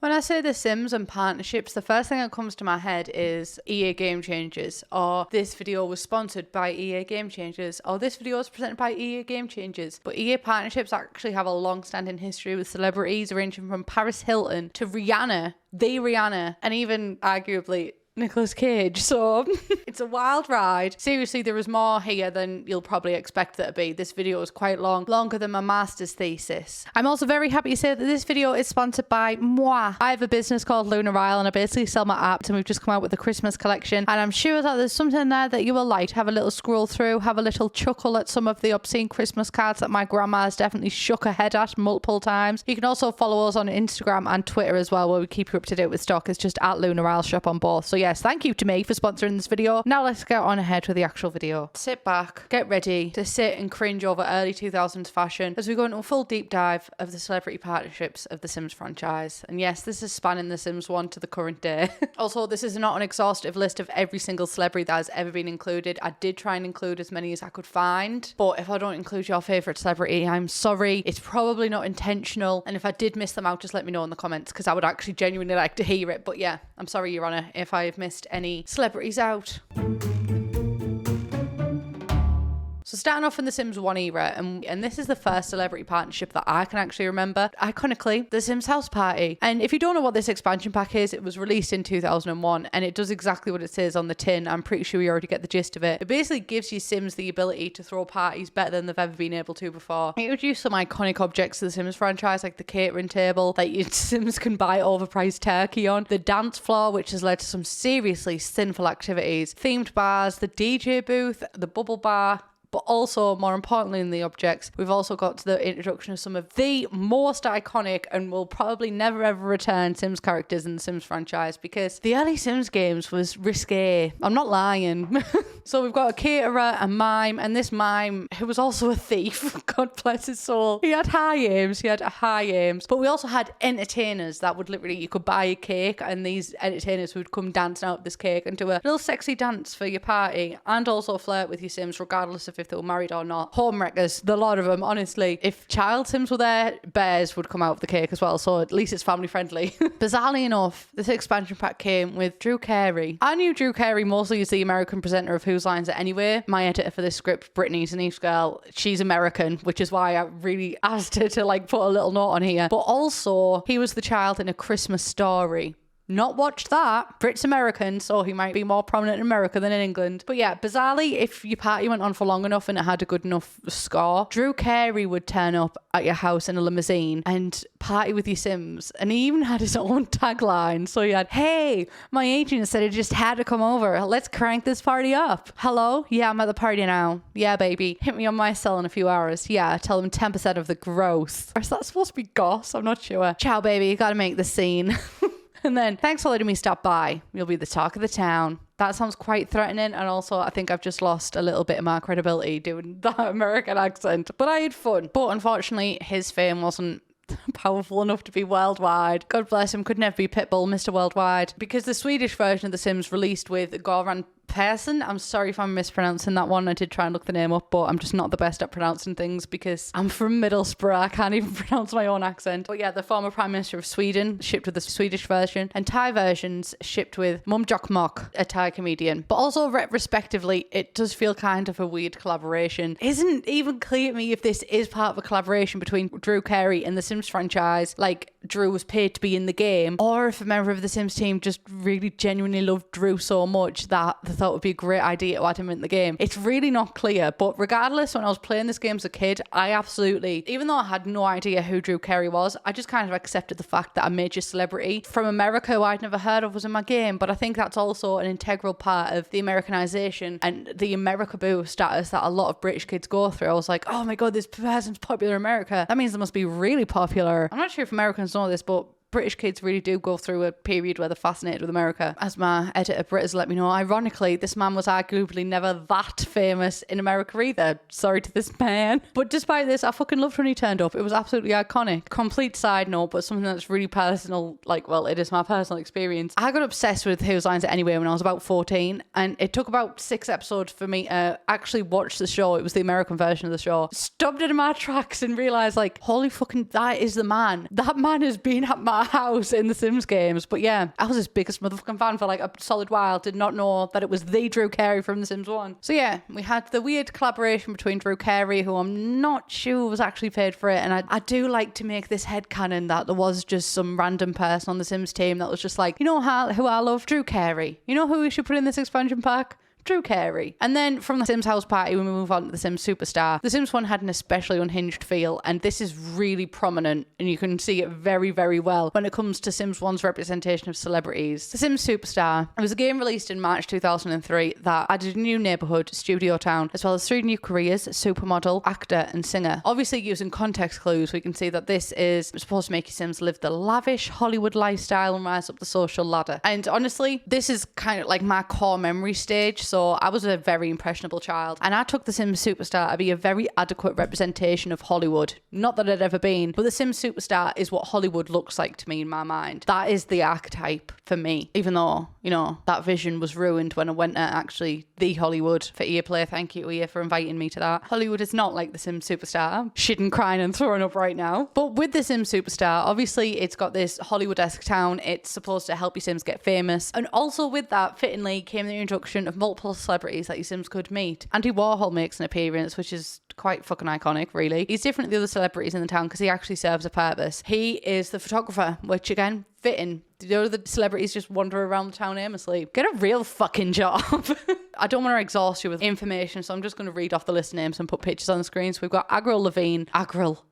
When I say The Sims and partnerships, the first thing that comes to my head is EA Game Changers, or this video was sponsored by EA Game Changers, or this video was presented by EA Game Changers. But EA partnerships actually have a long-standing history with celebrities ranging from Paris Hilton to Rihanna, and even arguably Nicolas Cage. So it's a wild ride. Seriously, there is more here than you'll probably expect there to be. This video is quite long, longer than my master's thesis. I'm also very happy to say that this video is sponsored by moi. I have a business called Lunar Isle and I basically sell my apps, and we've just come out with the Christmas collection, and I'm sure that there's something there that you will like. Have a little scroll through, have a little chuckle at some of the obscene Christmas cards that my grandma has definitely shook her head at multiple times. You can also follow us on Instagram and Twitter as well, where we keep you up to date with stock. It's just at Lunar Isle Shop on both. So yes, thank you to me for sponsoring this video. Now let's get on ahead with the actual video. Sit back, get ready to sit and cringe over early 2000s fashion as we go into a full deep dive of the celebrity partnerships of the Sims franchise. And yes, this is spanning the Sims 1 to the current day. Also, this is not an exhaustive list of every single celebrity that has ever been included. I did try and include as many as I could find, but if I don't include your favourite celebrity, I'm sorry. It's probably not intentional, and if I did miss them out, just let me know in the comments, because I would actually genuinely like to hear it. But yeah, I'm sorry, Your Honour, if I have missed any celebrities out. So starting off in the Sims 1 era, and this is the first celebrity partnership that I can actually remember. Iconically, the Sims House Party. And if you don't know what this expansion pack is, it was released in 2001 and it does exactly what it says on the tin. I'm pretty sure you already get the gist of it. It basically gives you Sims the ability to throw parties better than they've ever been able to before. It would use some iconic objects to the Sims franchise, like the catering table that your Sims can buy overpriced turkey on, the dance floor, which has led to some seriously sinful activities, themed bars, the DJ booth, the bubble bar. But also, more importantly than the objects, we've also got to the introduction of some of the most iconic and will probably never ever return Sims characters in the Sims franchise, because the early Sims games was risque. I'm not lying. So we've got a caterer, a mime, and this mime, who was also a thief, God bless his soul. He had high aims, but we also had entertainers that would literally, you could buy a cake and these entertainers would come dancing out of this cake and do a little sexy dance for your party, and also flirt with your Sims regardless of if they were married or not. Homewreckers, the lot of them, honestly. If child Sims were there, bears would come out of the cake as well, so at least it's family friendly. Bizarrely enough, this expansion pack came with Drew Carey. I knew Drew Carey mostly as the American presenter of Whose Lines It Anyway. My editor for this script, Brittany, Denise girl, she's American, which is why I really asked her to like put a little note on here. But also, he was the child in A Christmas Story. Not watched that. Brit's American, so he might be more prominent in America than in England. But yeah, bizarrely, if your party went on for long enough and it had a good enough score, Drew Carey would turn up at your house in a limousine and party with your Sims. And he even had his own tagline. So he had, "Hey, my agent said I just had to come over. Let's crank this party up. Hello? Yeah, I'm at the party now. Yeah, baby. Hit me on my cell in a few hours. Yeah, tell them 10% of the gross." Or is that supposed to be goss? I'm not sure. "Ciao, baby. You gotta make the scene." And then, "Thanks for letting me stop by. You'll be the talk of the town." That sounds quite threatening, and also I think I've just lost a little bit of my credibility doing that American accent. But I had fun. But unfortunately, his fame wasn't powerful enough to be worldwide. God bless him, could never be Pitbull, Mr. Worldwide. Because the Swedish version of The Sims released with Goran Persson. I'm sorry if I'm mispronouncing that one. I did try and look the name up, but I'm just not the best at pronouncing things because I'm from Middlesbrough. I can't even pronounce my own accent. But yeah, the former Prime Minister of Sweden shipped with the Swedish version, and Thai versions shipped with Mum Jok Mok, a Thai comedian. But also, respectively, it does feel kind of a weird collaboration. Isn't even clear to me if this is part of a collaboration between Drew Carey and the Sims franchise, like Drew was paid to be in the game, or if a member of the Sims team just really genuinely loved Drew so much that they thought it would be a great idea to add him in the game. It's really not clear, but regardless, when I was playing this game as a kid, I absolutely, even though I had no idea who Drew Carey was, I just kind of accepted the fact that a major celebrity from America who I'd never heard of was in my game. But I think that's also an integral part of the Americanization and the America-boo status that a lot of British kids go through. I was like, oh my god, this person's popular in America. That means they must be really popular. I'm not sure if Americans know this, but British kids really do go through a period where they're fascinated with America. As my editor Brit has let me know, ironically, this man was arguably never that famous in America either. Sorry to this man. But despite this, I fucking loved when he turned up. It was absolutely iconic. Complete side note, but something that's really personal, like, well, it is my personal experience. I got obsessed with Whose Lines It Anyway when I was about 14, and it took about 6 episodes for me to actually watch the show. It was the American version of the show. Stopped it in my tracks and realised, like, holy fucking, that is the man. That man has been at my our house in the Sims games. But yeah, I was his biggest motherfucking fan for like a solid while. Did not know that it was the Drew Carey from The Sims 1. So yeah, we had the weird collaboration between Drew Carey, who I'm not sure was actually paid for it. And I do like to make this headcanon that there was just some random person on the Sims team that was just like, you know who I love? Drew Carey. You know who we should put in this expansion pack? Drew Carey. And then from the Sims House Party, we move on to the Sims Superstar. The Sims 1 had an especially unhinged feel, and this is really prominent, and you can see it very, very well when it comes to Sims 1's representation of celebrities. The Sims Superstar. It was a game released in March 2003 that added a new neighborhood, Studio Town, as well as 3 new careers, supermodel, actor, and singer. Obviously, using context clues, we can see that this is supposed to make your Sims live the lavish Hollywood lifestyle and rise up the social ladder. And honestly, this is kind of like my core memory stage, so I was a very impressionable child, and I took The Sims Superstar to be a very adequate representation of Hollywood. Not that it had ever been, but The Sims Superstar is what Hollywood looks like to me in my mind. That is the archetype for me, even though, you know, that vision was ruined when I went to actually the Hollywood for Earplay. Thank you, Ear, for inviting me to that. Hollywood is not like The Sims Superstar. I'm shitting, crying and throwing up right now. But with The Sims Superstar, obviously it's got this Hollywood-esque town. It's supposed to help your Sims get famous. And also with that, fittingly, came the introduction of multiple celebrities that your Sims could meet. Andy Warhol makes an appearance, which is quite fucking iconic, really. He's different than the other celebrities in the town because he actually serves a purpose. He is the photographer, which again, fitting. You know, the celebrities just wander around the town aimlessly. Get a real fucking job. I don't want to exhaust you with information, so I'm just going to read off the list of names and put pictures on the screen. So we've got Avril Lavigne. Avril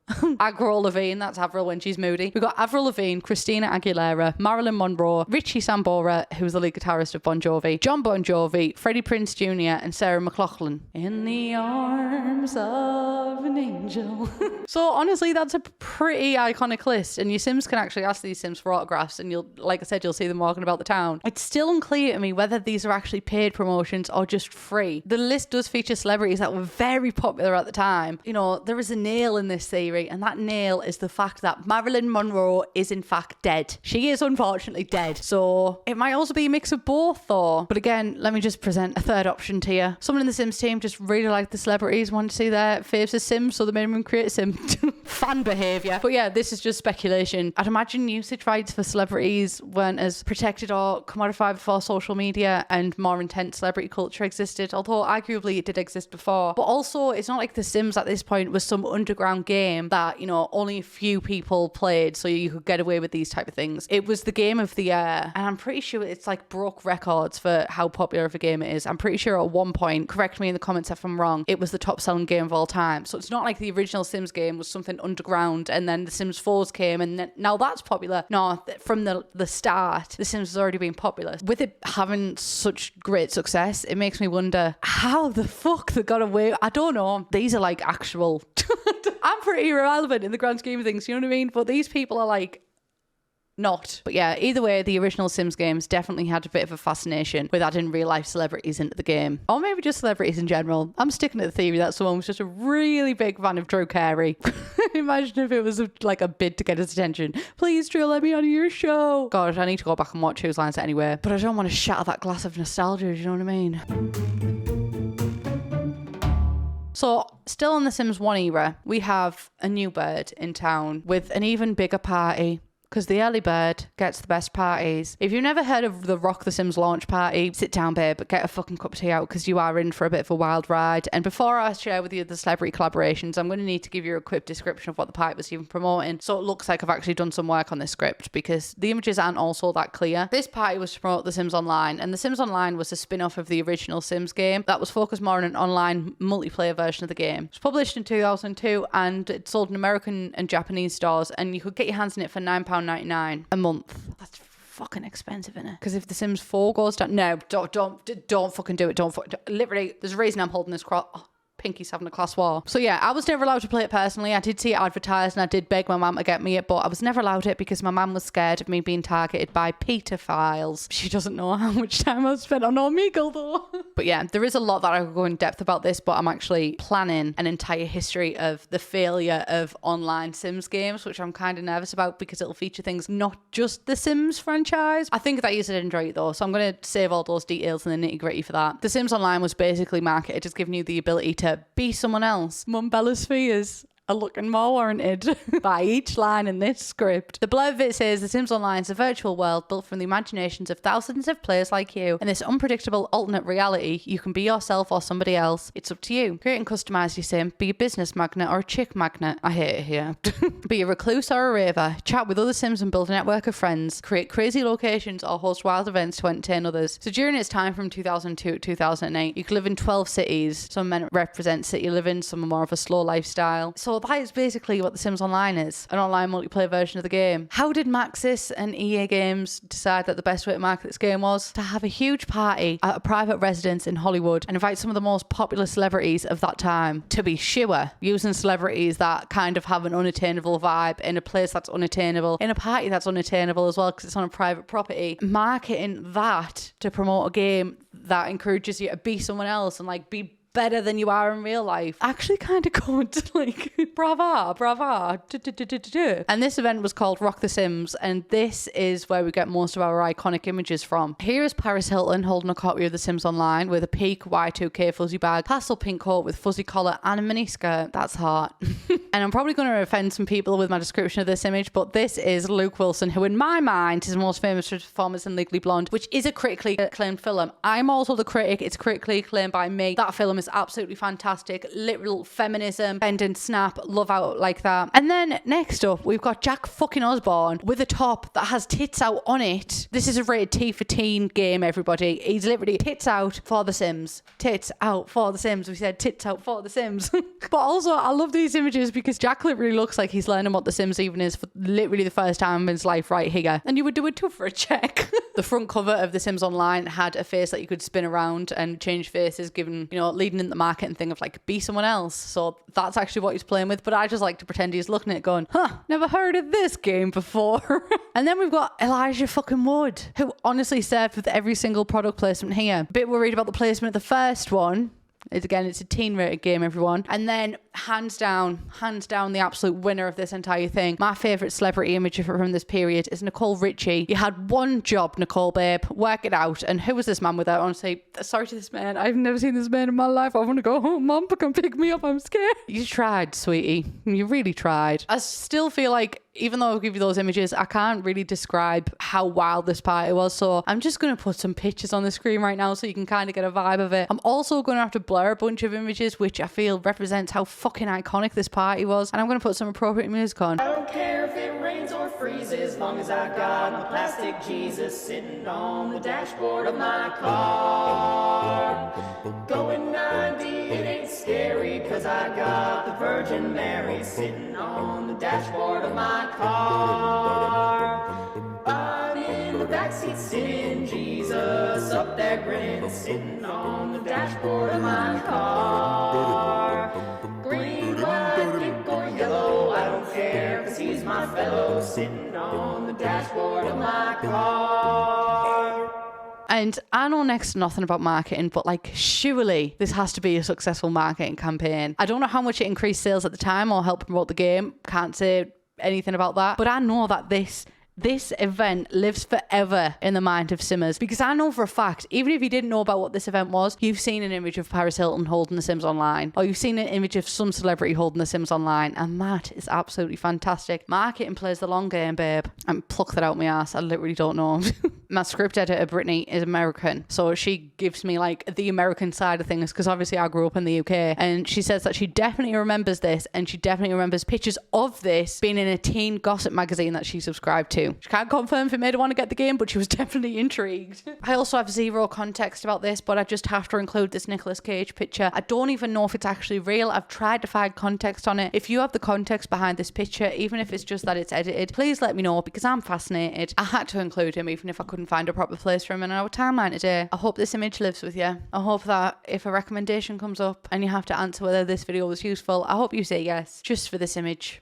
Lavigne, that's Avril when she's moody. We've got Avril Lavigne, Christina Aguilera, Marilyn Monroe, Richie Sambora, who's the lead guitarist of Bon Jovi, John Bon Jovi, Freddie Prinze Jr., and Sarah McLachlan. In the arms of an angel. So honestly, that's a pretty iconic list, and your Sims can actually ask these Sims for autographs, and you'll, like I said, you'll see them walking about the town. It's still unclear to me whether these are actually paid promotions or just free. The list does feature celebrities that were very popular at the time. You know, there is a nail in this theory, and that nail is the fact that Marilyn Monroe is in fact dead. She is unfortunately dead. So it might also be a mix of both though. But again, let me just present a third option to you. Someone in the Sims team just really liked the celebrities, wanted to see their faves as Sims, so they made them create a Sim. Fan behaviour. But yeah, this is just speculation. I'd imagine usage rights for celebrities weren't as protected or commodified before social media and more intense celebrity culture existed, although arguably it did exist before. But also, it's not like The Sims at this point was some underground game that, you know, only a few people played so you could get away with these type of things. It was the game of the year, and I'm pretty sure it's like broke records for how popular of a game it is. I'm pretty sure at one point, correct me in the comments if I'm wrong, it was the top selling game of all time. So it's not like the original Sims game was something underground and then The Sims 4s came and then, now that's popular. No, from the start, The Sims has already been popular. With it having such great success, it makes me wonder how the fuck they got away. I don't know. These are like actual... I'm pretty irrelevant in the grand scheme of things, you know what I mean? But these people are like... not. But yeah, either way, the original Sims games definitely had a bit of a fascination with adding real life celebrities into the game. Or maybe just celebrities in general. I'm sticking to the theory that someone was just a really big fan of Drew Carey. Imagine if it was like a bid to get his attention. Please, Drew, let me on your show. God, I need to go back and watch Whose Lines anyway. But I don't want to shatter that glass of nostalgia, you know what I mean? So, still in the Sims 1 era, we have a new bird in town with an even bigger party. Because the early bird gets the best parties. If you've never heard of the Rock the Sims launch party, sit down, babe, get a fucking cup of tea out because you are in for a bit of a wild ride. And before I share with you the celebrity collaborations, I'm going to need to give you a quick description of what the party was even promoting. So it looks like I've actually done some work on this script because the images aren't also that clear. This party was to promote The Sims Online, and The Sims Online was a spin-off of the original Sims game that was focused more on an online multiplayer version of the game. It was published in 2002 and it sold in American and Japanese stores, and you could get your hands on it for £9.99 a month. That's fucking expensive, innit? Because if The Sims 4 goes down, no, don't fucking do it. Literally, there's a reason I'm holding this cross. Oh, Pinky's having a class war. So yeah, I was never allowed to play it personally. I did see it advertised and I did beg my mum to get me it, but I was never allowed it because my mum was scared of me being targeted by pedophiles. She doesn't know how much time I've spent on Omegle though. But yeah, there is a lot that I could go in depth about this, but I'm actually planning an entire history of the failure of online Sims games, which I'm kind of nervous about because it'll feature things not just the Sims franchise. I think that you did enjoy it though, so I'm going to save all those details and the nitty gritty for that. The Sims Online was basically marketed as giving you the ability to be someone else. Mum Bella's fears. are looking more warranted by each line in this script. The blurb of it says, The Sims Online is a virtual world built from the imaginations of thousands of players like you. In this unpredictable alternate reality, you can be yourself or somebody else. It's up to you. Create and customize your sim. Be a business magnet or a chick magnet. I hate it here. Be a recluse or a raver. Chat with other Sims and build a network of friends. Create crazy locations or host wild events to entertain others. So during its time from 2002 to 2008, you could live in 12 cities. Some men represent city living, some are more of a slow lifestyle. So that is basically what The Sims Online is, an online multiplayer version of the game. How did Maxis and EA Games decide that the best way to market this game was to have a huge party at a private residence in Hollywood and invite some of the most popular celebrities of that time? To be sure, using celebrities that kind of have an unattainable vibe in a place that's unattainable, in a party that's unattainable as well because it's on a private property. Marketing that to promote a game that encourages you to be someone else and like be better than you are in real life. Actually kind of good. Like, brava. And this event was called Rock the Sims, and this is where we get most of our iconic images from. Here is Paris Hilton holding a copy of The Sims Online with a peak Y2K fuzzy bag, pastel pink coat with fuzzy collar and a miniskirt. That's hot. And I'm probably going to offend some people with my description of this image, but this is Luke Wilson, who in my mind is most famous for his performance in Legally Blonde, which is a critically acclaimed film. I'm also the critic. It's critically acclaimed by me. That film is absolutely fantastic. Literal feminism, bend and snap, love out like that. And then next up, we've got Jack fucking Osborne with a top that has tits out on it. This is a rated T for teen game, everybody. He's literally tits out for The Sims. Tits out for The Sims. We said tits out for The Sims. But also, I love these images because Jack literally looks like he's learning what The Sims even is for literally the first time in his life right here. And you would do it too for a check. The front cover of The Sims Online had a face that you could spin around and change faces, given, you know, leading in the marketing thing of like, be someone else. So that's actually what he's playing with. But I just like to pretend he's looking at it going, never heard of this game before. And then we've got Elijah fucking Wood, who honestly served with every single product placement here. A bit worried about the placement of the first one. It's a teen rated game, everyone. And then hands down, the absolute winner of this entire thing. My favourite celebrity image from this period is Nicole Richie. You had one job, Nicole, babe. Work it out. And who was this man without? Honestly, sorry to this man. I've never seen this man in my life. I want to go home. Mom, come pick me up. I'm scared. You tried, sweetie. You really tried. I still feel like, even though I'll give you those images, I can't really describe how wild this party was. So I'm just going to put some pictures on the screen right now so you can kind of get a vibe of it. I'm also going to have to blur a bunch of images, which I feel represents how fucking iconic this party was. And I'm going to put some appropriate music on. I don't care if it rains or freezes, as long as I got my plastic Jesus sitting on the dashboard of my car. Going 90, it ain't scary, cause I got the Virgin Mary sitting on the dashboard of my car. I'm in the backseat sitting Jesus, up there grinning, sitting on the dashboard of my car. Green, white, pink or yellow, I don't care, cause he's my fellow, sitting on the dashboard of my car. And I know next to nothing about marketing, but like, surely this has to be a successful marketing campaign. I don't know how much it increased sales at the time or helped promote the game. Can't say anything about that. But I know that this event lives forever in the mind of Simmers, because I know for a fact, even if you didn't know about what this event was, you've seen an image of Paris Hilton holding The Sims Online, or you've seen an image of some celebrity holding The Sims Online, and that is absolutely fantastic. Marketing plays the long game, babe. And pluck that out my ass. I literally don't know. My script editor, Brittany, is American, so she gives me like the American side of things, because obviously I grew up in the UK, and she says that she definitely remembers this, and she definitely remembers pictures of this being in a teen gossip magazine that she subscribed to. She can't confirm if it made her want to get the game, but she was definitely intrigued. I also have zero context about this, but I just have to include this Nicolas Cage picture. I don't even know if it's actually real. I've tried to find context on it. If you have the context behind this picture, even if it's just that it's edited, please let me know, because I'm fascinated. I had to include him even if I couldn't find a proper place for him in our timeline today. I hope this image lives with you. I hope that if a recommendation comes up and you have to answer whether this video was useful, I hope you say yes, just for this image.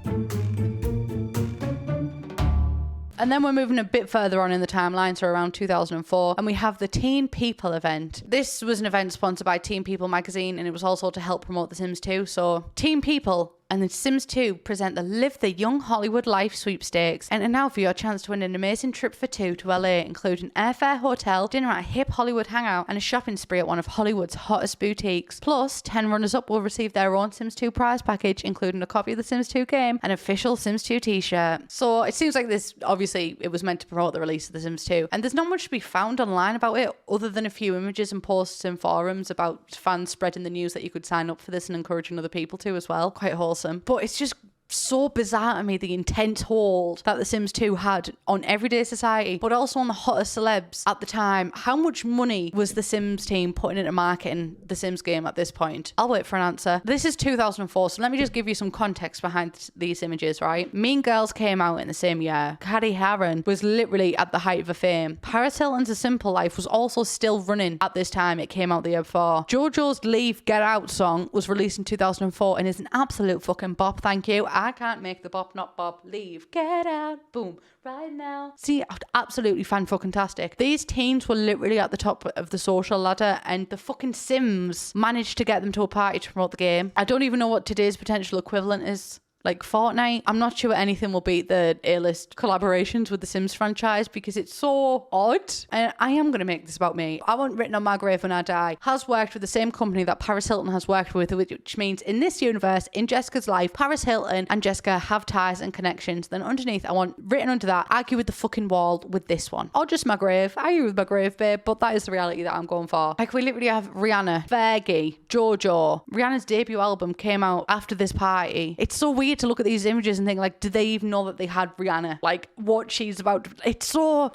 And then we're moving a bit further on in the timeline, so around 2004, and we have the Teen People event. This was an event sponsored by Teen People magazine, and it was also to help promote The Sims 2. So Teen People, and The Sims 2 present the Live the Young Hollywood Life sweepstakes. Enter now for your chance to win an amazing trip for two to LA, including airfare, hotel, dinner at a hip Hollywood hangout, and a shopping spree at one of Hollywood's hottest boutiques. Plus, 10 runners-up will receive their own Sims 2 prize package, including a copy of the Sims 2 game and an official Sims 2 t-shirt. So it seems like this, obviously, it was meant to promote the release of The Sims 2, and there's not much to be found online about it other than a few images and posts in forums about fans spreading the news that you could sign up for this and encouraging other people to as well. Quite wholesome. But it's just so bizarre to me, the intense hold that The Sims 2 had on everyday society, but also on the hottest celebs at the time. How much money was the Sims team putting into marketing the Sims game at this point? I'll wait for an answer. This is 2004, so let me just give you some context behind these images, right? Mean Girls came out in the same year. Katy Perry was literally at the height of her fame. Paris Hilton's A Simple Life was also still running at this time. It came out the year before. JoJo's Leave Get Out song was released in 2004 and is an absolute fucking bop, thank you. I can't make the bop not bop. Leave, get out, boom, right now. See, absolutely fan-fucking-tastic. These teens were literally at the top of the social ladder, and the fucking Sims managed to get them to a party to promote the game. I don't even know what today's potential equivalent is. Like Fortnite. I'm not sure anything will beat the A-list collaborations with the Sims franchise because it's so odd. And I am going to make this about me. I want Written on My Grave When I Die has worked with the same company that Paris Hilton has worked with, which means in this universe, in Jessica's life, Paris Hilton and Jessica have ties and connections. Then underneath, I want written under that, argue with the fucking wall with this one. Or just my grave. I argue with my grave, babe, but that is the reality that I'm going for. Like, we literally have Rihanna, Fergie, JoJo. Rihanna's debut album came out after this party. It's so weird to look at these images and think, like, did they even know that they had Rihanna? Like, what she's about to... It's so...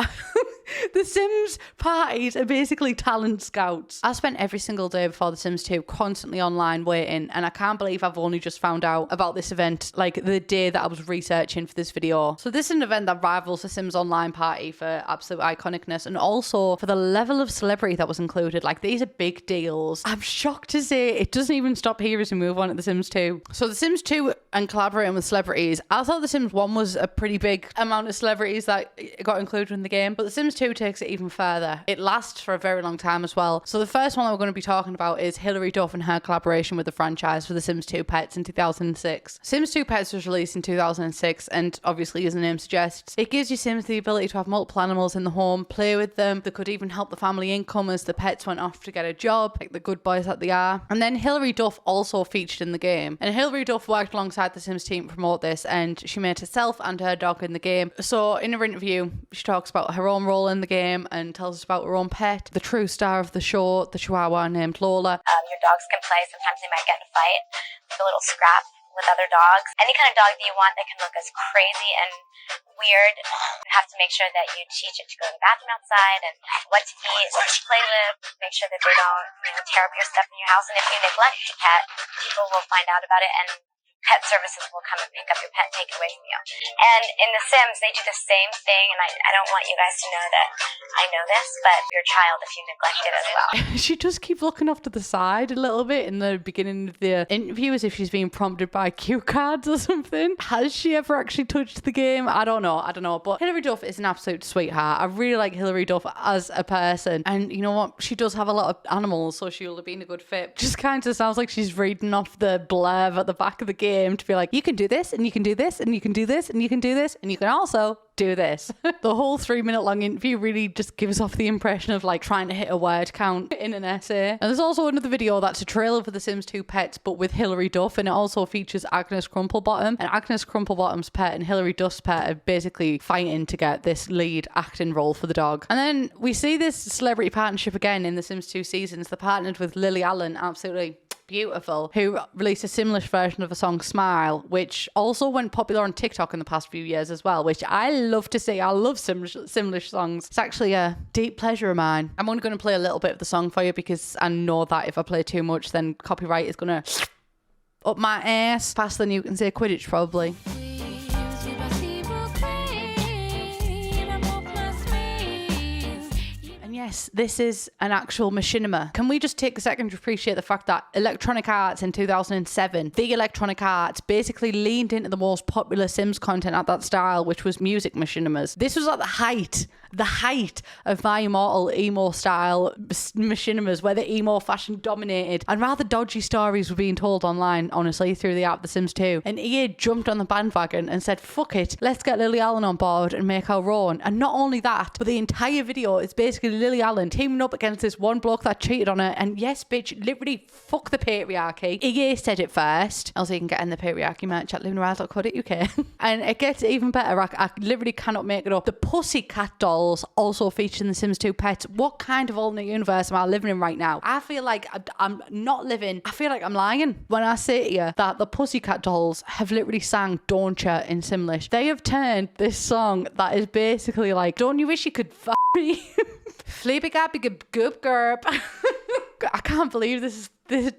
The Sims parties are basically talent scouts. I spent every single day before The Sims 2 constantly online waiting, and I can't believe I've only just found out about this event, like, the day that I was researching for this video. So this is an event that rivals The Sims Online party for absolute iconicness, and also for the level of celebrity that was included. Like, these are big deals. I'm shocked to say it doesn't even stop here as we move on to The Sims 2. So The Sims 2 and collaborating with celebrities, I thought The Sims 1 was a pretty big amount of celebrities that got included in the game, but The Sims 2 takes it even further. It lasts for a very long time as well. So the first one that we're going to be talking about is Hilary Duff and her collaboration with the franchise for The Sims 2 Pets in 2006. Sims 2 Pets was released in 2006, and obviously, as the name suggests, it gives you Sims the ability to have multiple animals in the home, play with them. They could even help the family income as the pets went off to get a job, like the good boys that they are. And then Hilary Duff also featured in the game. And Hilary Duff worked alongside the Sims team to promote this, and she made herself and her dog in the game. So in her interview, she talks about her own role in the game and tells us about her own pet, the true star of the show, the Chihuahua named Lola. Your dogs can play. Sometimes they might get in a fight, like a little scrap with other dogs. Any kind of dog that you want that can look as crazy and weird, you have to make sure that you teach it to go to the bathroom outside and what to eat, what to play with, make sure that they don't tear up your stuff in your house. And if you neglect your pet, people will find out about it, and pet services will come and pick up your pet and take it away from you. And in The Sims, they do the same thing, and I don't want you guys to know that I know this, but your child, if you neglect it as well. She does keep looking off to the side a little bit in the beginning of the interview as if she's being prompted by cue cards or something. Has she ever actually touched the game? I don't know. But Hilary Duff is an absolute sweetheart. I really like Hilary Duff as a person. And you know what? She does have a lot of animals, so she'll have been a good fit. Just kind of sounds like she's reading off the blurb at the back of the game to be like, you can do this, and you can do this, and you can do this, and you can do this, and you can also do this. The whole 3-minute long interview really just gives off the impression of like trying to hit a word count in an essay. And there's also another video that's a trailer for The Sims 2 Pets, but with Hilary Duff, and it also features Agnes Crumplebottom. And Agnes Crumplebottom's pet and Hilary Duff's pet are basically fighting to get this lead acting role for the dog. And then we see this celebrity partnership again in The Sims 2 seasons. They partnered with Lily Allen, absolutely beautiful, who released a similar version of the song Smile, which also went popular on TikTok in the past few years as well, which I love to see. I love similar songs. It's actually a deep pleasure of mine. I'm only going to play a little bit of the song for you because I know that if I play too much, then copyright is going to up my ass faster than you can say Quidditch, probably. Yes, this is an actual machinima. Can we just take a second to appreciate the fact that Electronic Arts in 2007, the Electronic Arts basically leaned into the most popular Sims content at that style, which was music machinimas. This was at the height the height of my immortal emo style machinimas, where the emo fashion dominated, and rather dodgy stories were being told online, honestly, through the app The Sims 2. And EA jumped on the bandwagon and said, fuck it, let's get Lily Allen on board and make our own. And not only that, but the entire video is basically Lily Allen teaming up against this one bloke that cheated on her. And yes, bitch, literally fuck the patriarchy. EA said it first. Also, you can get in the patriarchy merch at livingwild.co.uk. And it gets even better. I literally cannot make it up. The Pussycat dolls also featured in The Sims 2 pets. What kind of alternate universe am I living in right now? I feel like I'm not living. I feel like I'm lying when I say to you that the Pussycat dolls have literally sang Don't Ya in Simlish. They have turned this song that is basically like, don't you wish you could f*** me? Fleabig Abby Goop Gerb. I can't believe this is this.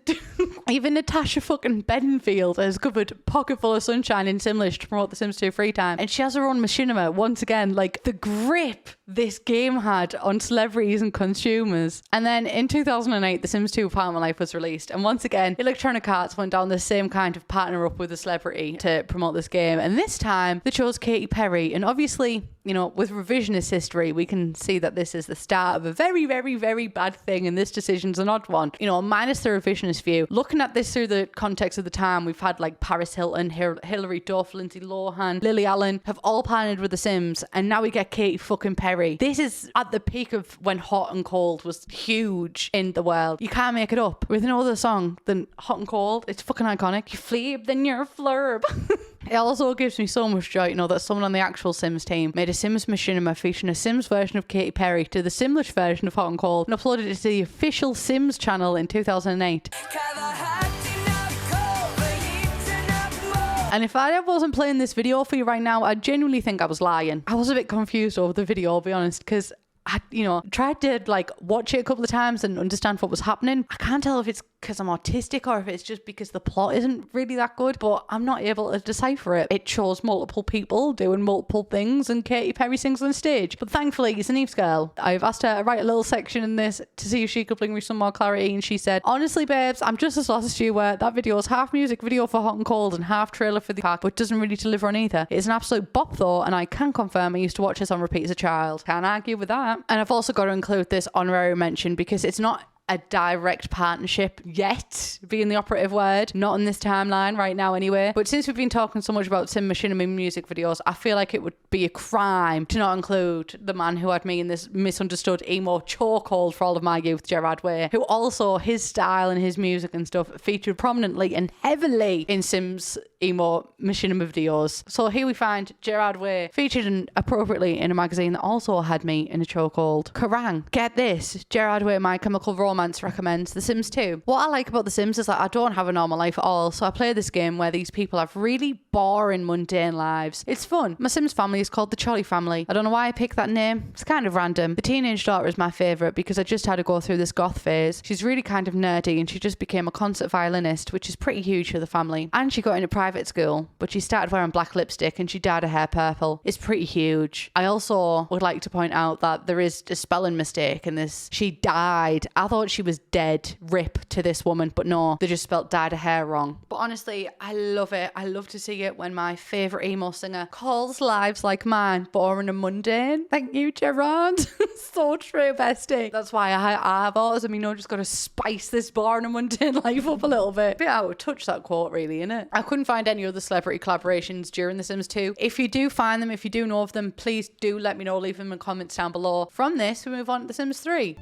Even Natasha fucking Bedingfield has covered Pocket Full of Sunshine in Simlish to promote The Sims 2 free time. And she has her own machinima. Once again, like the grip this game had on celebrities and consumers. And then in 2008, The Sims 2 Part of My Life was released. And once again, Electronic Arts went down the same kind of partner up with a celebrity to promote this game. And this time, they chose Katy Perry. And obviously, you know, with revisionist history, we can see that this is the start of a very, very, very bad thing. And this decision's an odd one. You know, minus the revisionist view. Looking at this through the context of the time, we've had like Paris Hilton, Hilary Duff, Lindsay Lohan, Lily Allen have all partnered with The Sims. And now we get Katy fucking Perry. This is at the peak of when Hot and Cold was huge in the world. You can't make it up. With no other song than Hot and Cold, it's fucking iconic. You fleeb, then you're a flurb. It also gives me so much joy to know that someone on the actual Sims team made a Sims machinima featuring a Sims version of Katy Perry to the Simlish version of Hot and Cold and uploaded it to the official Sims channel in 2008. And if I wasn't playing this video for you right now, I genuinely think I was lying. I was a bit confused over the video, I'll be honest, because I, you know, tried to like watch it a couple of times and understand what was happening. I can't tell if it's because I'm autistic or if it's just because the plot isn't really that good, but I'm not able to decipher it. It shows multiple people doing multiple things and Katy Perry sings on stage. But thankfully, it's an Eve's girl. I've asked her to write a little section in this to see if she could bring me some more clarity, and she said, honestly, babes, I'm just as lost as you were. That video is half music video for Hot and Cold and half trailer for the park, but doesn't really deliver on either. It's an absolute bop though, and I can confirm I used to watch this on repeat as a child. Can't argue with that. And I've also got to include this honorary mention because it's not a direct partnership yet, being the operative word, not in this timeline right now anyway. But since we've been talking so much about Sim Machinima music videos, I feel like it would be a crime to not include the man who had me in this misunderstood emo chokehold for all of my youth, Gerard Way, who also, his style and his music and stuff featured prominently and heavily in Sims emo machinima videos. So here we find Gerard Way featured appropriately in a magazine that also had me in a chokehold. Kerrang! Get this, Gerard Way, My Chemical Romance recommends The Sims 2. What I like about The Sims is that I don't have a normal life at all, so I play this game where these people have really boring, mundane lives. It's fun. My Sims family is called the Cholly family. I don't know why I picked that name. It's kind of random. The teenage daughter is my favourite because I just had to go through this goth phase. She's really kind of nerdy and she just became a concert violinist, which is pretty huge for the family. And she got into private school, but she started wearing black lipstick and she dyed her hair purple. It's pretty huge. I also would like to point out that there is a spelling mistake in this. She died. I thought she was dead. Rip to this woman, but no, they just spelled dyed her hair wrong. But honestly, I love it. I love to see it when my favourite emo singer calls lives like mine boring and mundane. Thank you, Gerard. So true, bestie. That's why I have autism, you know, just got to spice this boring and mundane life up a little bit. Bit out of touch, that quote, really, innit? I couldn't find any other celebrity collaborations during The Sims 2. If you do find them, if you do know of them, please do let me know. Leave them in the comments down below. From this, we move on to The Sims 3.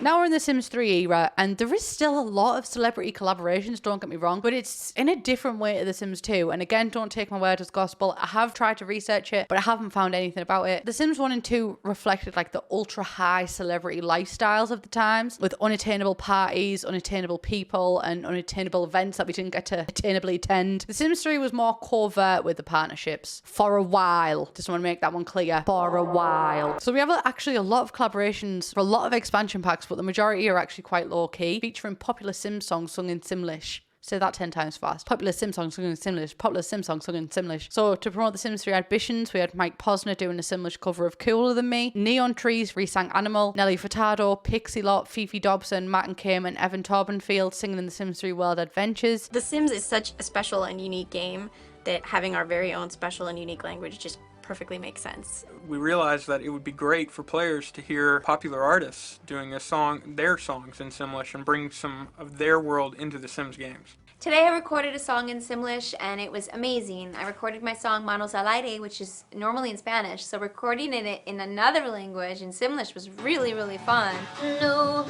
Now we're in the Sims 3 era, and there is still a lot of celebrity collaborations, don't get me wrong, but it's in a different way to The Sims 2. And again, don't take my word as gospel. I have tried to research it, but I haven't found anything about it. The Sims 1 and 2 reflected like the ultra high celebrity lifestyles of the times, with unattainable parties, unattainable people, and unattainable events that we didn't get to attainably attend. The Sims 3 was more covert with the partnerships for a while. Just want to make that one clear. For a while. So we have actually a lot of collaborations for a lot of expansion packs, but the majority are actually quite low-key, featuring popular Sims songs sung in Simlish. Say that 10 times fast. Popular Sims songs sung in Simlish. Popular Sims songs sung in Simlish. So to promote the Sims 3 ambitions, we had Mike Posner doing a Simlish cover of Cooler Than Me. Neon Trees re-sang Animal. Nelly Furtado, Pixie Lott, Fifi Dobson, Matt and Kim, and Evan Torbenfield singing in the Sims 3 World Adventures. The Sims is such a special and unique game that having our very own special and unique language just perfectly make sense. We realized that it would be great for players to hear popular artists doing their songs in Simlish and bring some of their world into the Sims games. Today I recorded a song in Simlish and it was amazing. I recorded my song Manos al aire, which is normally in Spanish, so recording it in another language in Simlish was really, really fun. No,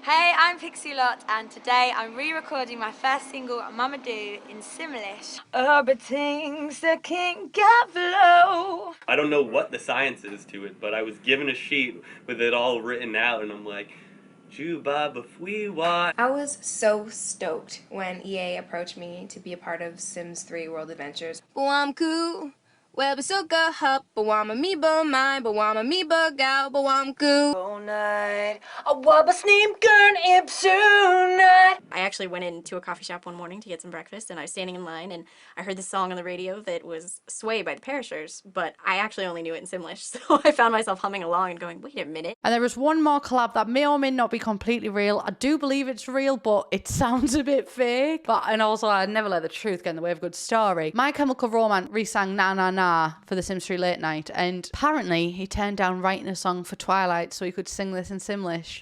Hey, I'm Pixie Lot, and today I'm re-recording my first single, Mama Do, in Simlish. But things that can't get flow. I don't know what the science is to it, but I was given a sheet with it all written out, and I'm like, Juba bafwiwa. I was so stoked when EA approached me to be a part of Sims 3 World Adventures. Bawamku, well besoka hup, bawama miba my, bawama miba gal, bawamku. All night, a wabba sneam gurn ipsunite. I actually went into a coffee shop one morning to get some breakfast, and I was standing in line, and I heard this song on the radio that was Sway by the Perishers, but I actually only knew it in Simlish, so I found myself humming along and going, wait a minute. And there is one more collab that may or may not be completely real. I do believe it's real, but it sounds a bit fake. And also, I never let the truth get in the way of a good story. My Chemical Romance re-sang Na Na Na for the Sims 3 Late Night, and apparently he turned down writing a song for Twilight so he could sing this in Simlish.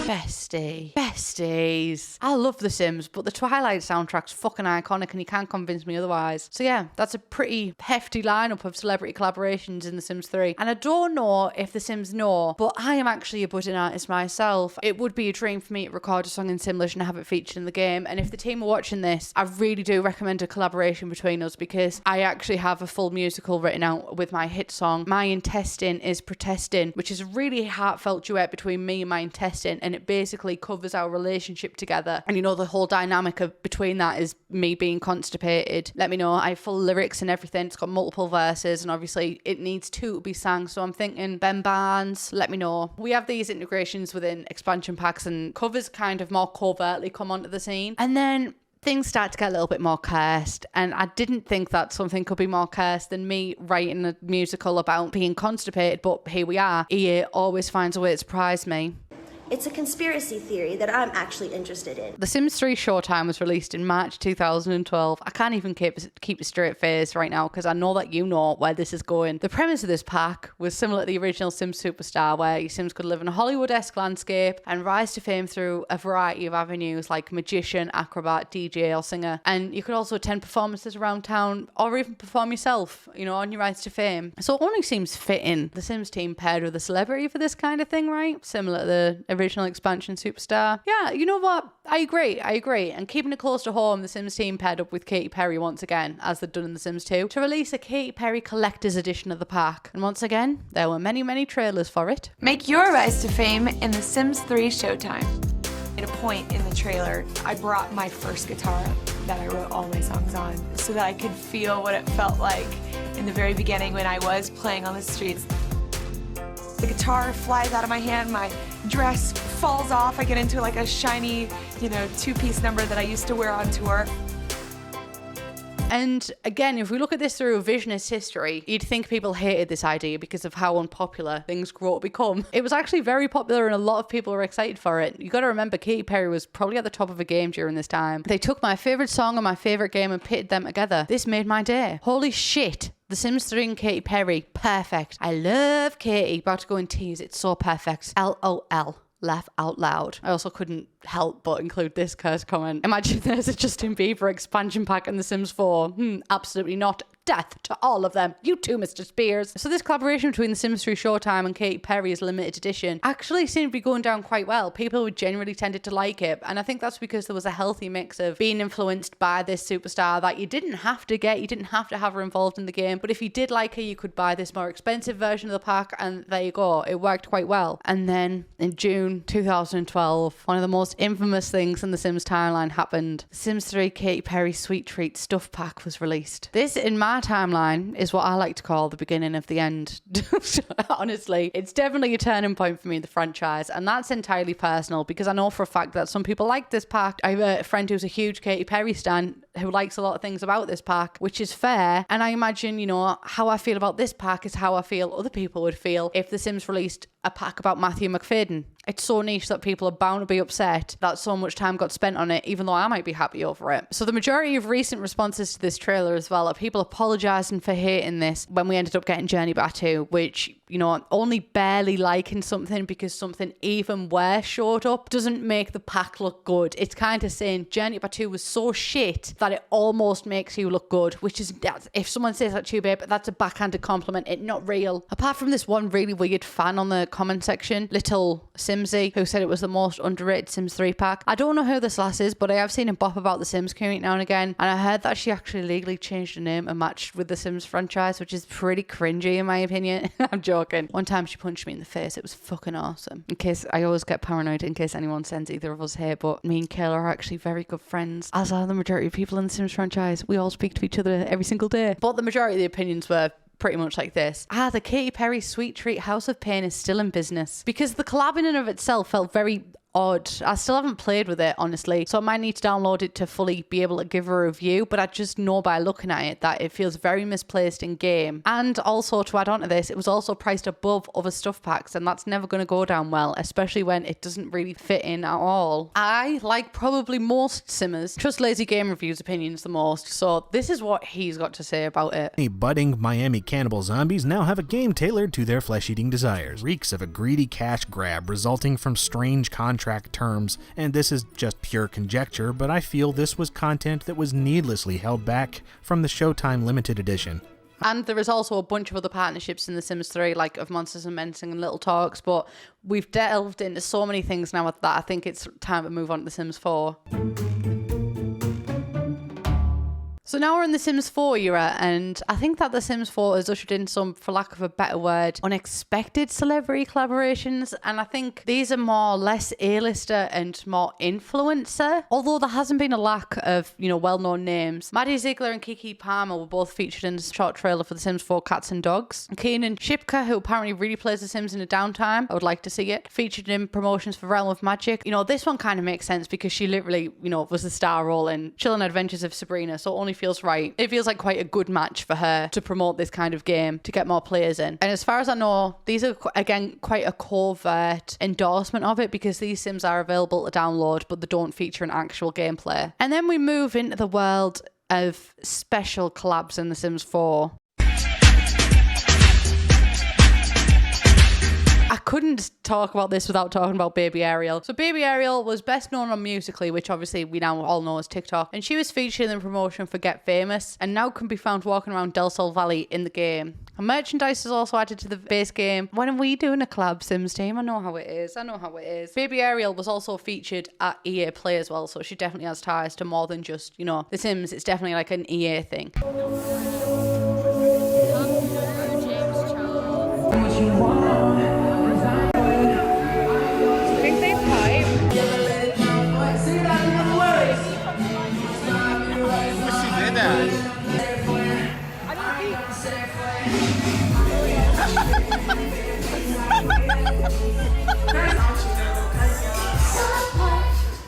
Besties. I love The Sims, but the Twilight soundtrack's fucking iconic and you can't convince me otherwise. So yeah, that's a pretty hefty lineup of celebrity collaborations in The Sims 3. And I don't know if The Sims know, but I am actually a budding artist myself. It would be a dream for me to record a song in Simlish and have it featured in the game. And if the team are watching this, I really do recommend a collaboration between us, because I actually have a full musical written out with my hit song, My Intestine is Protesting, which is a really heartfelt duet between me and my intestine, and it basically covers our relationship together. And you know, the whole dynamic of between that is me being constipated. Let me know. I have full lyrics and everything. It's got multiple verses, and obviously it needs two to be sang. So I'm thinking Ben Barnes, let me know. We have these integrations within expansion packs, and covers kind of more covertly come onto the scene. And then things start to get a little bit more cursed, and I didn't think that something could be more cursed than me writing a musical about being constipated, but here we are. EA always finds a way to surprise me. It's a conspiracy theory that I'm actually interested in. The Sims 3 Showtime was released in March 2012. I can't even keep a straight face right now because I know that you know where this is going. The premise of this pack was similar to the original Sims Superstar, where your Sims could live in a Hollywood-esque landscape and rise to fame through a variety of avenues like magician, acrobat, DJ or singer. And you could also attend performances around town or even perform yourself, you know, on your rise to fame. So it only seems fitting the Sims team paired with a celebrity for this kind of thing, right? Similar to the original expansion Superstar. Yeah, you know what? I agree. And keeping it close to home, the Sims team paired up with Katy Perry once again, as they've done in The Sims 2, to release a Katy Perry collector's edition of the pack. And once again, there were many, many trailers for it. Make your rise to fame in The Sims 3 Showtime. At a point in the trailer, I brought my first guitar that I wrote all my songs on so that I could feel what it felt like in the very beginning when I was playing on the streets. The guitar flies out of my hand, my dress falls off, I get into like a shiny, two-piece number that I used to wear on tour. And again, if we look at this through a revisionist history, you'd think people hated this idea because of how unpopular things grow to become. It was actually very popular and a lot of people were excited for it. You got to remember, Katy Perry was probably at the top of a game during this time. They took my favourite song and my favourite game and pitted them together. This made my day. Holy shit. The Sims 3 and Katy Perry, perfect. I love Katy. About to go and tease, it's so perfect. LOL. Laugh out loud. I also couldn't help but include this curse comment. Imagine there's a Justin Bieber expansion pack in The Sims 4. Absolutely not. Death to all of them. You too, Mr. Spears. So this collaboration between The Sims 3 Showtime and Katy Perry's limited edition actually seemed to be going down quite well. People generally tended to like it, and I think that's because there was a healthy mix of being influenced by this superstar that you didn't have to get, you didn't have to have her involved in the game, but if you did like her, you could buy this more expensive version of the pack, and there you go. It worked quite well. And then in June 2012, one of the most infamous things in the Sims timeline happened. The Sims 3 Katy Perry Sweet Treat Stuff Pack was released. This, in my timeline, is what I like to call the beginning of the end. Honestly, it's definitely a turning point for me in the franchise, and that's entirely personal because I know for a fact that some people like this pack. I have a friend who's a huge Katy Perry stan who likes a lot of things about this pack, which is fair. And I imagine, you know, how I feel about this pack is how I feel other people would feel if The Sims released a pack about Matthew McFadden. It's so niche that people are bound to be upset that so much time got spent on it, even though I might be happy over it. So the majority of recent responses to this trailer as well are people apologising for hating this when we ended up getting Journey Batu, which, you know, only barely liking something because something even worse showed up doesn't make the pack look good. It's kind of saying Journey Batu was so shit that it almost makes you look good, which is, if someone says that to you, babe, that's a backhanded compliment. It's not real. Apart from this one really weird fan on the comment section, Little Simsy, who said it was the most underrated Sims 3 pack. I don't know who this lass is, but I have seen him bop about the Sims community now and again, and I heard that she actually legally changed her name and matched with the Sims franchise, which is pretty cringy in my opinion. I'm joking. One time she punched me in the face. It was fucking awesome. In case, I always get paranoid in case anyone sends either of us here, but me and Kayla are actually very good friends, as are the majority of people in the Sims franchise. We all speak to each other every single day. But the majority of the opinions were pretty much like this. The Katy Perry Sweet Treat House of Pain is still in business. Because the collab in and of itself felt very odd. I still haven't played with it, honestly, so I might need to download it to fully be able to give a review, but I just know by looking at it that it feels very misplaced in game. And also, to add on to this, it was also priced above other stuff packs, and that's never going to go down well, especially when it doesn't really fit in at all. I, like probably most Simmers, trust Lazy Game Reviews' opinions the most, so this is what he's got to say about it. Budding Miami cannibal zombies now have a game tailored to their flesh-eating desires. Reeks of a greedy cash grab resulting from strange contract terms, and this is just pure conjecture, but I feel this was content that was needlessly held back from the Showtime limited edition. And there is also a bunch of other partnerships in The Sims 3, like of Monsters and Menacing and Little Talks, but we've delved into so many things now that I think it's time to move on to The Sims 4. So now we're in The Sims 4 era, and I think that The Sims 4 has ushered in some, for lack of a better word, unexpected celebrity collaborations, and I think these are more less A-lister and more influencer, although there hasn't been a lack of, you know, well-known names. Maddie Ziegler and Kiki Palmer were both featured in a short trailer for The Sims 4 Cats and Dogs. Keenan Shipka, who apparently really plays The Sims in a downtime, I would like to see it, featured in promotions for Realm of Magic. You know, this one kind of makes sense because she literally, you know, was the star role in Chilling Adventures of Sabrina, so it only feels right. It feels like quite a good match for her to promote this kind of game to get more players in. And as far as I know, these are, again, quite a covert endorsement of it because these Sims are available to download, but they don't feature an actual gameplay. And then we move into the world of special collabs in The Sims 4. I couldn't talk about this without talking about Baby Ariel. So Baby Ariel was best known on Musical.ly, which obviously we now all know as TikTok, and she was featured in the promotion for Get Famous and now can be found walking around Del Sol Valley in the game. And merchandise is also added to the base game. When are we doing a collab Sims team? I know how it is. Baby Ariel was also featured at EA Play as well, so she definitely has ties to more than just, you know, The Sims. It's definitely like an EA thing.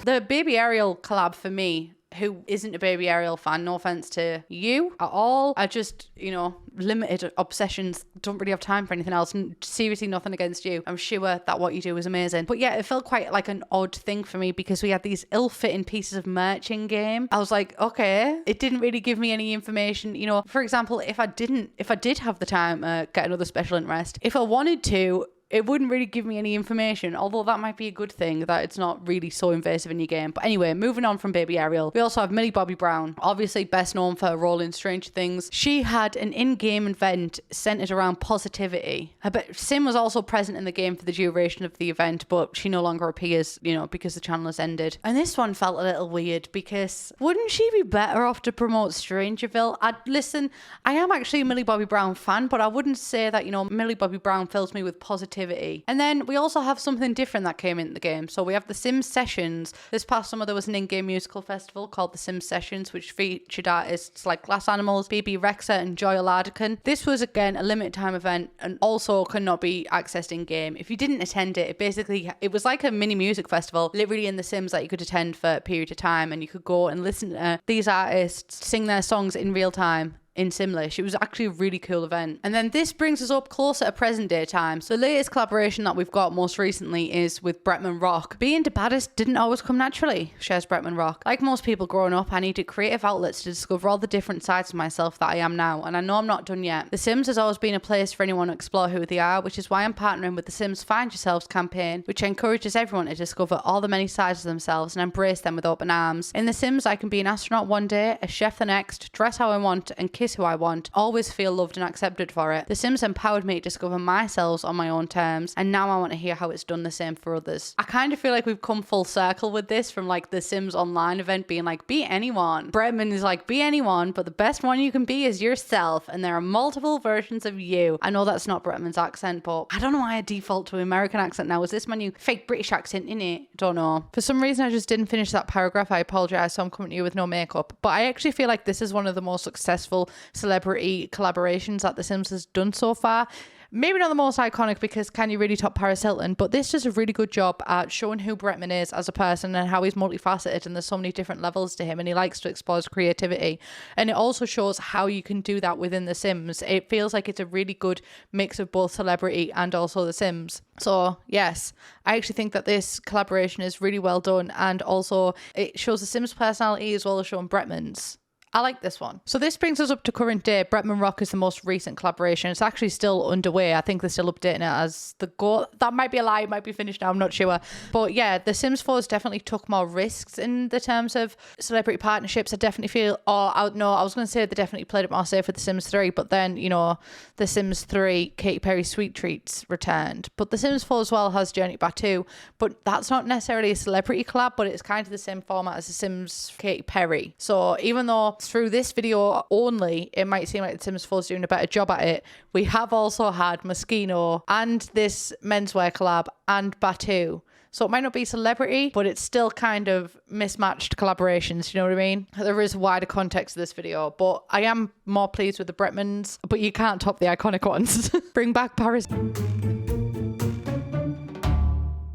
The Baby Ariel collab for me, who isn't a Baby Ariel fan, no offense to you at all, I just, you know, limited obsessions, don't really have time for anything else, and seriously nothing against you. I'm sure that what you do is amazing. But yeah, it felt quite like an odd thing for me because we had these ill-fitting pieces of merch in game. I was like, okay, it didn't really give me any information. You know, for example, if I did have the time to get another special interest, if I wanted to, it wouldn't really give me any information, although that might be a good thing that it's not really so invasive in your game. But anyway, moving on from Baby Ariel, we also have Millie Bobby Brown, obviously best known for her role in Stranger Things. She had an in-game event centered around positivity. Sim was also present in the game for the duration of the event, but she no longer appears, you know, because the channel has ended. And this one felt a little weird because wouldn't she be better off to promote Strangerville? Listen, I am actually a Millie Bobby Brown fan, but I wouldn't say that, you know, Millie Bobby Brown fills me with positivity creativity. And then we also have something different that came into the game. So we have the Sims Sessions. This past summer there was an in-game musical festival called the Sims Sessions, which featured artists like Glass Animals, BB Rexa and Joy Oladokun. This was again a limited time event and also could not be accessed in-game. If you didn't attend it, it was like a mini music festival literally in the Sims that you could attend for a period of time, and you could go and listen to these artists sing their songs in real time in Simlish. It was actually a really cool event. And then this brings us up closer to present day time. So the latest collaboration that we've got most recently is with Bretman Rock. Being the baddest didn't always come naturally, shares Bretman Rock. Like most people growing up, I needed creative outlets to discover all the different sides of myself that I am now, and I know I'm not done yet. The Sims has always been a place for anyone to explore who they are, which is why I'm partnering with the Sims Find Yourselves campaign, which encourages everyone to discover all the many sides of themselves and embrace them with open arms. In The Sims, I can be an astronaut one day, a chef the next, dress how I want, and kiss who I want, always feel loved and accepted for it. The Sims empowered me to discover myself on my own terms, and now I want to hear how it's done the same for others. I kind of feel like we've come full circle with this, from like the Sims Online event being like, be anyone. Bretman is like, be anyone, but the best one you can be is yourself, and there are multiple versions of you. I know that's not Bretman's accent, but I don't know why I default to American accent now. Is this my new fake British accent, innit? Don't know. For some reason, I just didn't finish that paragraph. I apologize, so I'm coming to you with no makeup. But I actually feel like this is one of the most successful celebrity collaborations that The Sims has done so far. Maybe not the most iconic, because can you really top Paris Hilton? But this does a really good job at showing who Bretman is as a person and how he's multifaceted, and there's so many different levels to him, and he likes to explore his creativity. And it also shows how you can do that within The Sims. It feels like it's a really good mix of both celebrity and also The Sims. So yes, I actually think that this collaboration is really well done, and also it shows The Sims personality as well as showing Bretman's. I like this one. So this brings us up to current day. Bretman Rock is the most recent collaboration. It's actually still underway. I think they're still updating it as the go. That might be a lie. It might be finished now. I'm not sure. But yeah, The Sims 4 has definitely took more risks in the terms of celebrity partnerships. I definitely feel, I was going to say they definitely played it more safe with The Sims 3, but then, The Sims 3, Katy Perry Sweet Treats returned. But The Sims 4 as well has Journey to Batu, but that's not necessarily a celebrity collab, but it's kind of the same format as The Sims Katy Perry. So even though through this video only, it might seem like The Sims 4 is doing a better job at it, we have also had Moschino and this menswear collab and Batu. So it might not be celebrity, but it's still kind of mismatched collaborations, you know what I mean? There is wider context to this video, but I am more pleased with the Bretmans, but you can't top the iconic ones. Bring back Paris.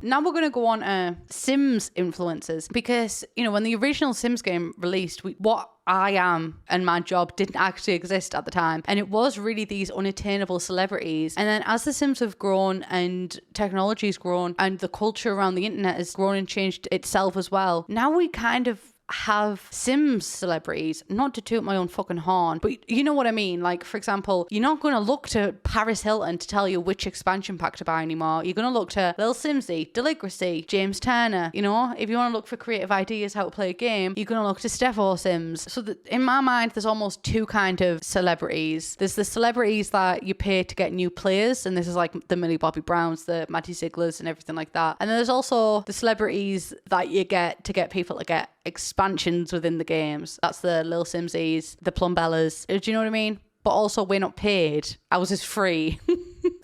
Now we're going to go on Sims influences, because, when the original Sims game released, what I am and my job didn't actually exist at the time. And it was really these unattainable celebrities. And then as the Sims have grown and technology's grown and the culture around the internet has grown and changed itself as well, now we kind of have Sims celebrities, not to toot my own fucking horn, but you know what I mean? Like, for example, you're not going to look to Paris Hilton to tell you which expansion pack to buy anymore. You're going to look to Lil Simsy, Deligracy, James Turner. If you want to look for creative ideas how to play a game, you're going to look to Steffo Sims. So in my mind, there's almost two kind of celebrities. There's the celebrities that you pay to get new players, and this is like the Millie Bobby Browns, the Maddie Zigglers and everything like that. And then there's also the celebrities that you get to get people to get expansions within the games. That's the Lil Simsies, the Plumbellas. Do you know what I mean? But also, we're not paid. Ours is free.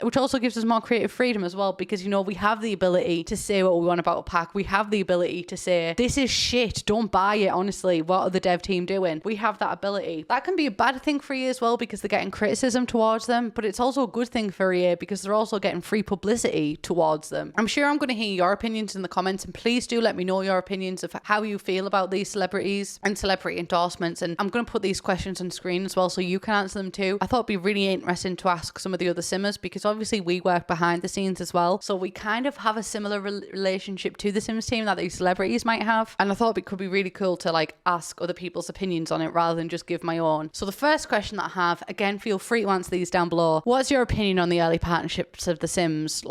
Which also gives us more creative freedom as well, because, we have the ability to say what we want about a pack. We have the ability to say, this is shit, don't buy it, honestly. What are the dev team doing? We have that ability. That can be a bad thing for EA as well, because they're getting criticism towards them, but it's also a good thing for EA because they're also getting free publicity towards them. I'm sure I'm going to hear your opinions in the comments, and please do let me know your opinions of how you feel about these celebrities and celebrity endorsements. And I'm going to put these questions on screen as well so you can answer them too. I thought it'd be really interesting to ask some of the other Simmers, because obviously we work behind the scenes as well, so we kind of have a similar relationship to the Sims team that these celebrities might have, and I thought it could be really cool to ask other people's opinions on it rather than just give my own. So the first question that I have, again, feel free to answer these down below. What's your opinion on the early partnerships of the Sims?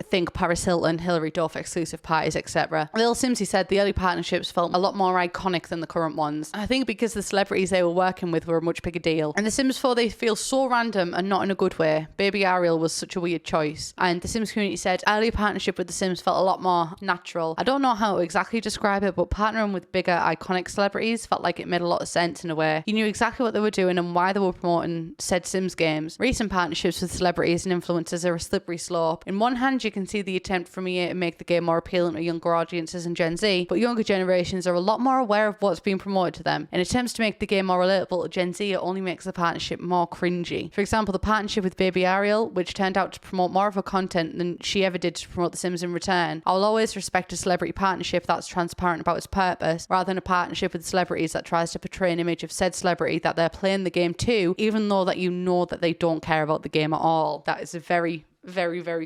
Think Paris Hilton, Hilary Duff, exclusive parties, etc. Lil Simsy said the early partnerships felt a lot more iconic than the current ones. I think because the celebrities they were working with were a much bigger deal. And the Sims 4, they feel so random and not in a good way. Baby Ariel was such such a weird choice. And the Sims community said early partnership with The Sims felt a lot more natural. I don't know how to exactly describe it, but partnering with bigger iconic celebrities felt like it made a lot of sense in a way. You knew exactly what they were doing and why they were promoting said Sims games. Recent partnerships with celebrities and influencers are a slippery slope. In one hand, you can see the attempt from EA to make the game more appealing to younger audiences and Gen Z, but younger generations are a lot more aware of what's being promoted to them. In attempts to make the game more relatable to Gen Z, it only makes the partnership more cringy. For example, the partnership with Baby Ariel, which turned out to promote more of her content than she ever did to promote The Sims in return. I'll always respect a celebrity partnership that's transparent about its purpose, rather than a partnership with celebrities that tries to portray an image of said celebrity that they're playing the game too, even though that you know that they don't care about the game at all. That is a very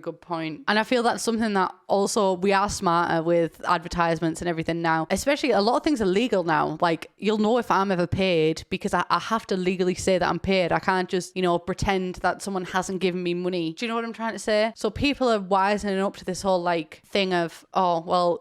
good point. And I feel that's something that also we are smarter with advertisements and everything now. Especially a lot of things are legal now. Like, you'll know if I'm ever paid because I have to legally say that I'm paid. I can't just, pretend that someone hasn't given me money. Do you know what I'm trying to say? So people are wisening up to this whole thing of, oh, well,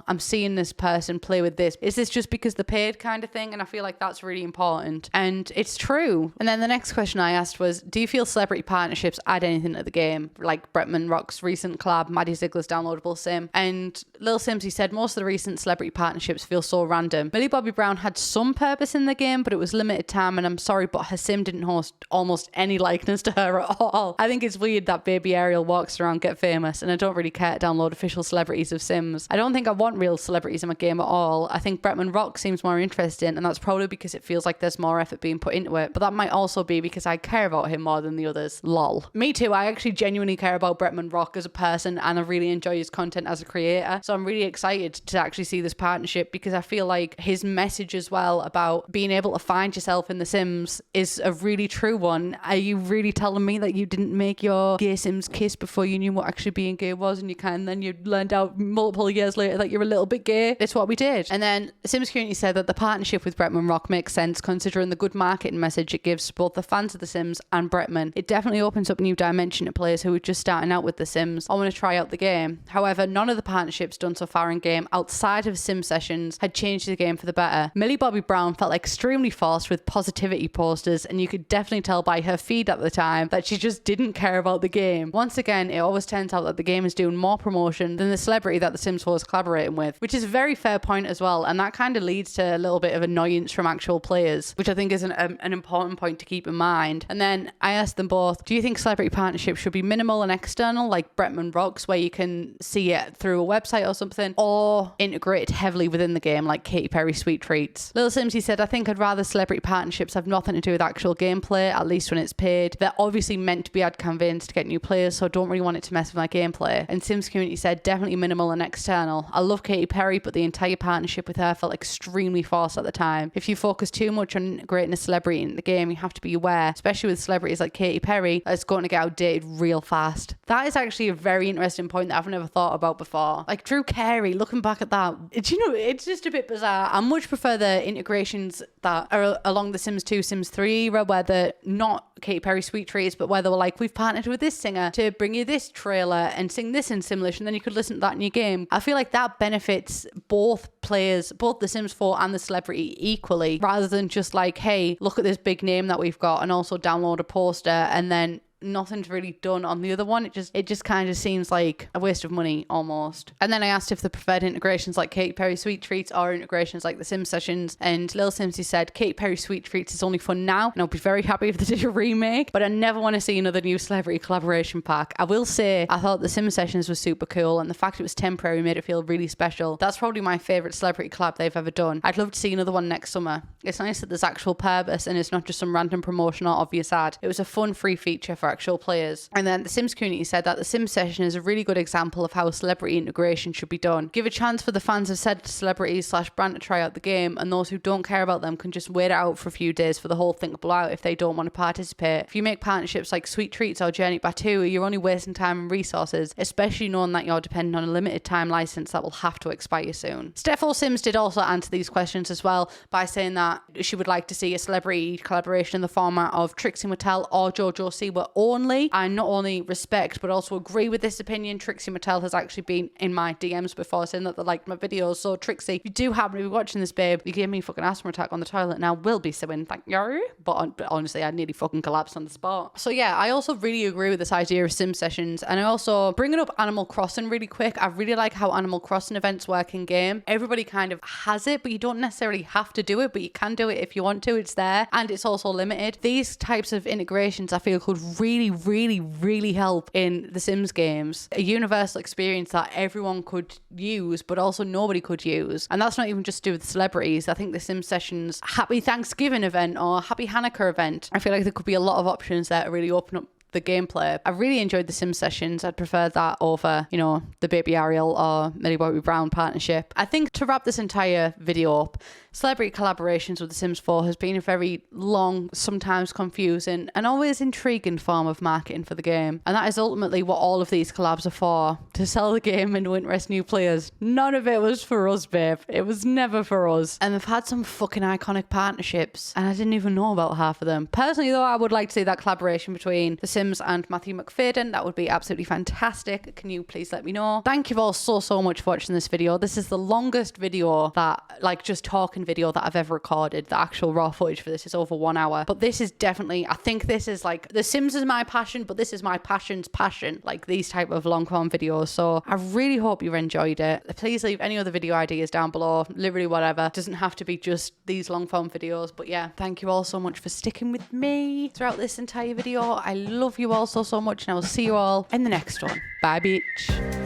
I'm seeing this person play with this. Is this just because they're paid kind of thing? And I feel like that's really important. And it's true. And then the next question I asked was, do you feel celebrity partnerships add anything to the game? Like Bretman Rock's recent collab, Maddie Ziegler's downloadable sim. And Lil Sims, he said, most of the recent celebrity partnerships feel so random. Millie Bobby Brown had some purpose in the game, but it was limited time, and I'm sorry, but her sim didn't host almost any likeness to her at all. I think it's weird that Baby Ariel walks around Get Famous, and I don't really care to download official celebrities of Sims. I don't think I want real celebrities in my game at all. I think Bretman Rock seems more interesting, and that's probably because it feels like there's more effort being put into it, but that might also be because I care about him more than the others. Lol. Me too. I actually genuinely care about Bretman Rock as a person, and I really enjoy his content as a creator, so I'm really excited to actually see this partnership because I feel like his message as well about being able to find yourself in The Sims is a really true one. Are you really telling me that you didn't make your gay Sims kiss before you knew what actually being gay was, and then you learned out multiple years later that you're a little bit gay? It's what we did. And then the Sims community said that the partnership with Bretman Rock makes sense considering the good marketing message it gives both the fans of The Sims and Bretman. It definitely opens up a new dimension to players who are just starting out with The Sims or want to try out the game. However, none of the partnerships done so far in game outside of Sim sessions had changed the game for the better. Millie Bobby Brown felt extremely forced with positivity posters, and you could definitely tell by her feed at the time that she just didn't care about the game. Once again, it always turns out that the game is doing more promotion than the celebrity that the Sims 4 is collaborating with, which is a very fair point as well, and that kind of leads to a little bit of annoyance from actual players, which I think is an important point to keep in mind. And then I asked them both, do you think celebrity partnerships should be minimal and external like Bretman Rocks, where you can see it through a website or something, or integrated heavily within the game like Katy Perry Sweet Treats? Lil Sims, he said, I think I'd rather celebrity partnerships have nothing to do with actual gameplay, at least when it's paid. They're obviously meant to be ad campaigns to get new players, so I don't really want it to mess with my gameplay. And Sims community said definitely minimal and external. I love Katy Perry, but the entire partnership with her felt extremely forced at the time. If you focus too much on integrating a celebrity in the game, you have to be aware, especially with celebrities like Katy Perry, that it's going to get outdated real fast. That is actually a very interesting point that I've never thought about before. Like Drew Carey, looking back at that, it's just a bit bizarre. I much prefer the integrations that are along the Sims 2, Sims 3 era, where they're not Katy Perry Sweet Treats, but where they were like, we've partnered with this singer to bring you this trailer and sing this in Simlish, and then you could listen to that in your game. I feel like that benefits both players, both the Sims 4 and the celebrity equally, rather than just like, hey, look at this big name that we've got and also download a poster and then nothing's really done on the other one. It just kind of seems like a waste of money almost. And then I asked if the preferred integrations like Katy Perry Sweet Treats or integrations like the Sim sessions, and Lil Sims, he said Katy Perry Sweet Treats is only fun now, and I'll be very happy if they did a remake, but I never want to see another new celebrity collaboration pack. I will say I thought the Sim sessions was super cool, and the fact it was temporary made it feel really special. That's probably my favourite celebrity collab they've ever done. I'd love to see another one next summer. It's nice that there's actual purpose and it's not just some random promotion or obvious ad. It was a fun free feature for actual players. And then the Sims community said that the Sim session is a really good example of how celebrity integration should be done. Give a chance for the fans of said celebrities / brand to try out the game, and those who don't care about them can just wait it out for a few days for the whole thing to blow out if they don't want to participate. If you make partnerships like Sweet Treats or Journey Batu, you're only wasting time and resources, especially knowing that you're dependent on a limited time license that will have to expire soon. Steph Sims did also answer these questions as well by saying that she would like to see a celebrity collaboration in the format of Trixie Mattel or JoJo Siwa only respect but also agree with this opinion. Trixie Mattel has actually been in my DMs before saying that they liked my videos. So Trixie, if you do happen to be watching this, babe, you gave me a fucking asthma attack on the toilet and I will be suing, thank you. But honestly, I nearly fucking collapsed on the spot. So yeah, I also really agree with this idea of sim sessions. And I also, bringing up Animal Crossing really quick, I really like how Animal Crossing events work in game. Everybody kind of has it, but you don't necessarily have to do it, but you can do it if you want to. It's there and it's also limited. These types of integrations I feel could really help in the Sims games. A universal experience that everyone could use but also nobody could use. And that's not even just to do with celebrities. I think the Sim Sessions Happy Thanksgiving event or Happy Hanukkah event, I feel like there could be a lot of options there to really open up the gameplay. I really enjoyed the Sim Sessions. I'd prefer that over, you know, the Baby Ariel or Millie Bobby Brown partnership. I think to wrap this entire video up, celebrity collaborations with The Sims 4 has been a very long, sometimes confusing and always intriguing form of marketing for the game. And that is ultimately what all of these collabs are for, to sell the game and to interest new players. None of it was for us, babe. It was never for us. And they've had some fucking iconic partnerships and I didn't even know about half of them. Personally though, I would like to see that collaboration between The Sims and Matthew McFadden. That would be absolutely fantastic. Can you please let me know? Thank you all so much for watching this video. This is the longest video that, like, just talking video that I've ever recorded. The actual raw footage for this is over 1 hour, but this is definitely, I think this is like, The Sims is my passion, but this is my passion's passion, like these type of long form videos. So I really hope you enjoyed it. Please leave any other video ideas down below, literally whatever. It doesn't have to be just these long form videos, but yeah, thank you all so much for sticking with me throughout this entire video. I love you all so much and I will see you all in the next one. Bye, bitch.